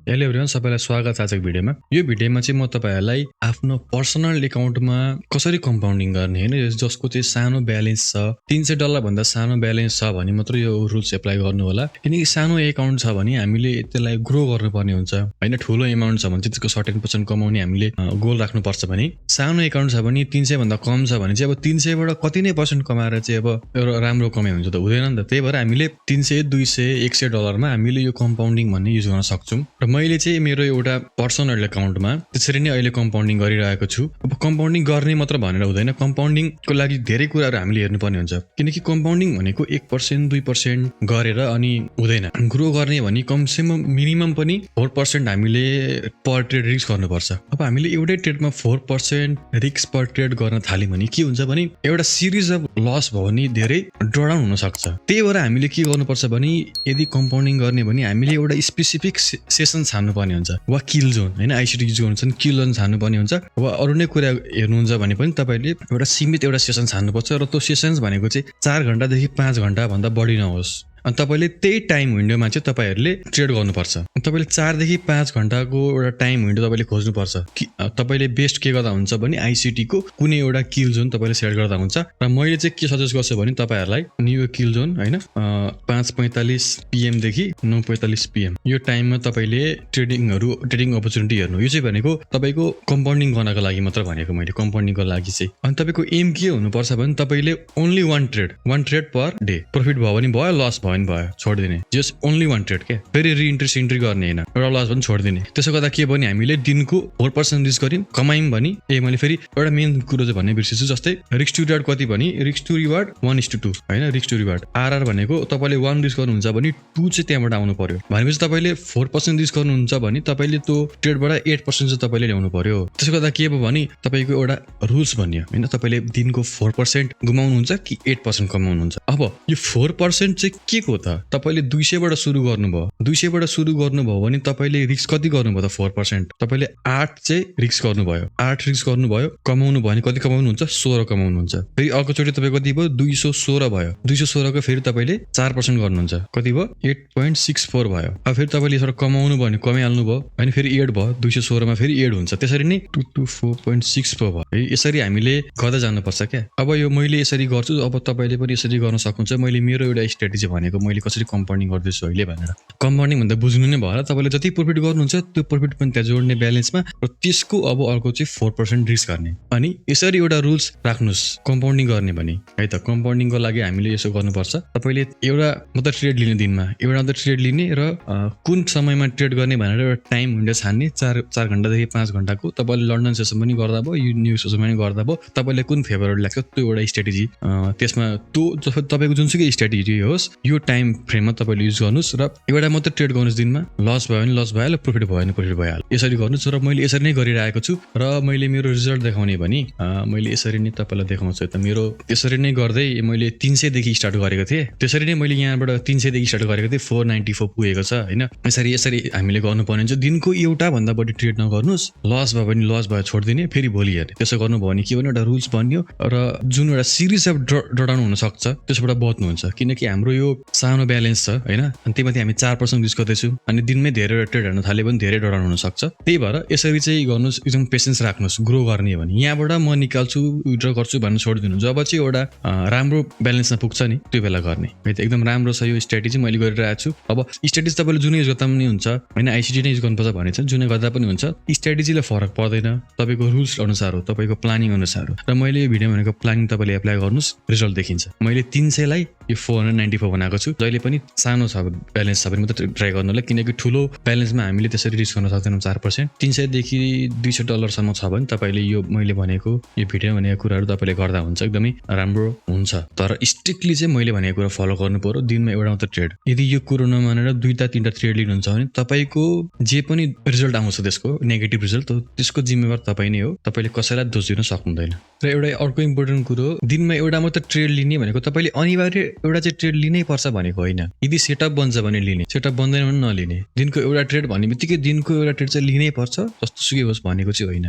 Hello everyone, सबैलाई स्वागत छ आजको भिडियोमा। यो भिडियोमा चाहिँ म तपाईहरुलाई आफ्नो पर्सनल एकाउन्टमा कसरी कम्पाउन्डिङ गर्ने हैन, जसको चाहिँ सानो ब्यालेन्स छ, $300 भन्दा सानो ब्यालेन्स छ भने मात्र यो रुल्स एप्लाई गर्नु होला। किनकि सानो एकाउन्ट छ भने हामीले त्यसलाई ग्रो गर्नुपर्ने हुन्छ हैन। ठुलो एमाउन्ट छ भने चाहिँ त्यसको सर्टेन पर्सेन्ट कमाउने हामीले गोल राख्नुपर्छ भने सानो एकाउन्ट छ भने 300 भन्दा कम छ भने चाहिँ अब 300 बाट कति नै पर्सेन्ट कमाएर चाहिँ अब एउटा राम्रो कमाइ हुन्छ त हुँदैन नि त। त्यही भएर हामीले 300, 200, $100 मा हामीले यो कम्पाउन्डिङ भन्ने युज गर्न सक्छौं। र मैले चाहिँ मेरो एउटा पर्सनल एकाउन्टमा त्यसरी नै अहिले कम्पाउन्डिङ गरिरहेको छु। अब कम्पाउन्डिङ गर्ने मात्र भनेर हुँदैन, कम्पाउन्डिङको लागि धेरै कुराहरू हामीले हेर्नुपर्ने हुन्छ। किनकि कम्पाउन्डिङ भनेको 1%, 2% गरेर अनि हुँदैन। ग्रो गर्ने भने कमसेकम मिनिमम पनि 4% हामीले पर ट्रेड रिस्क गर्नुपर्छ। अब हामीले एउटै ट्रेडमा 4% रिस्क पर ट्रेड गर्न थाल्यौं भने के हुन्छ भने एउटा सिरिज अफ लस भयो भने धेरै ड्रडाउन हुन सक्छ। त्यही भएर हामीले के गर्नुपर्छ भने यदि कम्पाउन्डिङ गर्ने भने हामीले एउटा स्पेसिफिक सेसन छान्नुपर्ने हुन्छ, वा किल जोन हैन, आईसीटी युज गर्नुहुन्छ भने किल जोन छान्नुपर्ने हुन्छ। वा अरु नै कुरा हेर्नुहुन्छ भने पनि तपाईले एउटा सीमित एउटा सेसन छान्नुपर्छ र त्यो सेसन्स भनेको चाहिँ 4 घण्टादेखि 5 घण्टा भन्दा बढी नहोस्। अनि तपाईले त्यही टाइम विन्डोमा चाहिँ तपाईहरुले ट्रेड गर्नुपर्छ। तपाईले 4 देखि 5 घण्टाको एउटा टाइम विन्डो तपाईले खोज्नुपर्छ। तपाईले बेस्ट के गर्दा हुन्छ भने आईसीटी को कुनै एउटा किल जोन तपाईले सेट गर्दा हुन्छ। र मैले चाहिँ के सजेस्ट गर्छु भने तपाईहरुलाई न्यू किल जोन हैन 5:45 PM देखि 9:45 PM यो टाइममा तपाईले ट्रेडिङ अपर्चुनिटी हेर्नु। यो चाहिँ भनेको तपाईको कम्पाउन्डिङ गर्नको लागि मात्र भनेको मैले, कम्पाउन्डिङको लागि चाहिँ। अनि तपाईको एम के हुनुपर्छ भने तपाईले only one trade per day, profit भयो भने भयो, लस भयो भने भयो, छोड्दिने। जस्ट ओन्ली one trade के, फेरि रिइन्ट्री गर्ने हैन, एउटा लस पनि छोड्दिने। त्यसो गर्दा के भने हामीले दिनको 4% रिस्क गर्यौं, कमायौं भने मैले फेरि एउटा मेन कुरो चाहिँ भन्ने बिर्सेछु। जस्तै रिस्क टु रिवार्ड कति भने रिस्क टु रिवार्ड 1:2 हैन। रिस्क टु रिवार्ड आरआर भनेको तपाईले 1 रिस्क गर्नुहुन्छ भने 2 चाहिँ त्यहाँबाट आउनु पर्यो। भनेपछि तपाईले 4% रिस्क गर्नुहुन्छ भने तपाईले त्यो ट्रेडबाट 8% चाहिँ तपाईले ल्याउनु पर्यो। त्यसो गर्दा के भयो भने तपाईको एउटा रुल्स बन्यो हैन, तपाईले दिनको 4% गुमाउनुहुन्छ कि 8% कमाउनुहुन्छ। अब यो 4% चाहिँ के को त? तपाईले 200 बाट सुरु गर्नुभयो, 200 बाट सुरु गर्नुभयो भने तपाईले रिस्क कति गर्नुभयो त? 4%। तपाईले 8 चाहिँ रिस्क गर्नुभयो, 8 रिस्क गर्नुभयो, कमाउनु भयो भने कति कमाउनुहुन्छ? 16 कमाउनुहुन्छ। फेरि अर्को चोटी तपाईको कति भयो? 216 भयो। 216 को फेरि तपाईले 4% गर्नुहुन्छ, कति भयो? 8.64 भयो। अब फेरि तपाईले यसबाट कमाउनु भयो भने कमाइहाल्नु भयो अनि फेरि 8 भयो, 216 मा फेरि 8 हुन्छ। त्यसरी नै 224.64 भयो। यसरी हामीले गर्दै जानुपर्छ के। अब यो मैले यसरी गर्छु, अब तपाईले पनि यसरी गर्न सक्नुहुन्छ। मैले मेरो एउटा स्ट्र्याटेजी भनेको मैले कसरी कम्पाउन्डिङ गर्दैछु अहिले भनेर। कम्पाउन्डिङ भन्दा बुझ्नु नै भयो। तपाईले जति प्रॉफिट गर्नुहुन्छ त्यो प्रॉफिट पनि त्यहाँ जोड्ने ब्यालेन्समा, र त्यसको अब अर्को चाहिँ 4% रिस्क गर्ने। अनि यसरी एउटा रुल्स राख्नुस् कम्पाउन्डिङ गर्ने भने है त। कम्पाउन्डिङको लागि हामीले यसो गर्नुपर्छ, तपाईले एउटा मात्र ट्रेड लिने दिनमा, एउटा मात्र ट्रेड लिने र कुन समयमा ट्रेड गर्ने भनेर एउटा टाइम विन्डो छान्ने। 4 घण्टादेखि 5 घण्टाको तपाईले लन्डन सेसन पनि गर्दा भयो, यो न्यू सेसन पनि गर्दा भयो। तपाईले कुन फेभरेट लाग्छ त्यो एउटा स्ट्र्याटेजी, त्यसमा त्यो तपाईको जुनसुकै स्ट्र्याटेजी होस् यो टाइम फ्रेममा तपाईले युज गर्नुस्। र एउटा मात्र ट्रेड गर्नुस् दिनमा, लस भयो भने लस भइहाल्यो, प्रॉफिट भयो भने प्रॉफिट भइहाल्यो। यसरी गर्नुस्। र मैले यसरी नै गरिरहेको छु र मैले मेरो रिजल्ट देखाउने भने मैले यसरी नै तपाईलाई देखाउँछु त। मेरो त्यसरी नै गर्दै मैले 300 देखि स्टार्ट गरेको थिएँ। त्यसरी नै मैले यहाँबाट 300 देखि स्टार्ट गरेको थिएँ, 494 पुगेको छ हैन। यसरी हामीले गर्नुपर्ने हुन्छ। दिनको एउटा भन्दा बढी ट्रेड नगर्नुस्, लस भयो भने लस भयो छोड्दिने, फेरि भोलि हेर्ने। त्यसो गर्नु भयो भने के भने एउटा रुल्स बन्यो र जुन एउटा सिरिज अफ ड्रडाउन हुन सक्छ त्यसबाट बच्नुहुन्छ। किनकि हाम्रो यो सानो ब्यालेन्स छ हैन, अनि त्यहीमाथि हामी 4% रिस्क गर्दैछु अनि दिनमै धेरै ट्रेड हेर्न थाल्यो भने धेरै ड्रडाउन हुन सक्छ। त्यही भएर यसरी चाहिँ गर्नुस्, एकदम पेशेन्स राख्नुस्। ग्रो गर्ने भने यहाँबाट म निकाल्छु, विथड्र गर्छु भन्नु छोड्दिनु। जब चाहिँ एउटा राम्रो ब्यालेन्समा पुग्छ नि त्यो बेला गर्ने है त। एकदम राम्रो छ यो स्ट्र्याटेजी मैले गरिरहेको छु। अब स्ट्र्याटेजी तपाईले जुनै युज गर्दा पनि हुन्छ हैन, आईसीटी नै युज गर्नुपर्छ भने चाहिँ जुनै गर्दा पनि हुन्छ। स्ट्र्याटेजीले फरक पर्दैन, तपाईको रुल्स अनुसार हो, तपाईको प्लानिङ अनुसार हो। र मैले यो भिडियो भनेको प्लानिङ तपाईले एप्लाई गर्नुस्, रिजल्ट देखिन्छ। मैले 300 लाई यो 494 बनाएको छु। जहिले पनि सानो छ ब्यालेन्स छ भने मात्र ट्राई गर्नुलाई, किनकि ठुलो ब्यालेन्समा हामीले त्यसरी रिस्क गर्न सक्दैनौँ। 4% 300 देखि $200 सम्म छ भने तपाईले यो मैले भनेको यो भिडियो भनेको कुराहरु तपाईले गर्दा हुन्छ, एकदमै राम्रो हुन्छ। तर स्ट्रिक्टली चाहिँ मैले भनेको कुरा फलो गर्नु पर्यो। दिनमा एउटा मात्र ट्रेड। यदि यो कुरो नमानेर 2-3टा ट्रेड लिनुहुन्छ भने तपाईको जे पनि रिजल्ट आउँछ त्यसको नेगेटिभ रिजल्ट त्यसको जिम्मेवार तपाई नै हो। तपाईले कसैलाई दोष दिन सक्नुहुँदैन। र एउटा अर्को इम्पोर्टेन्ट कुरो, दिनमा एउटा मात्र ट्रेड लिने भनेको तपाईले अनिवार्य एउटा चाहिँ ट्रेड लिनै पर्छ भनेको होइन। यदि सेटअप बन्छ भने लिने, सेटअप बन्दैन भने नलिने। दिनको एउटा ट्रेड भन्ने बित्तिकै दिनको एउटा ट्रेड चाहिँ लिनै पर्छ जस्तो सुकै होस् भनेको चाहिँ होइन।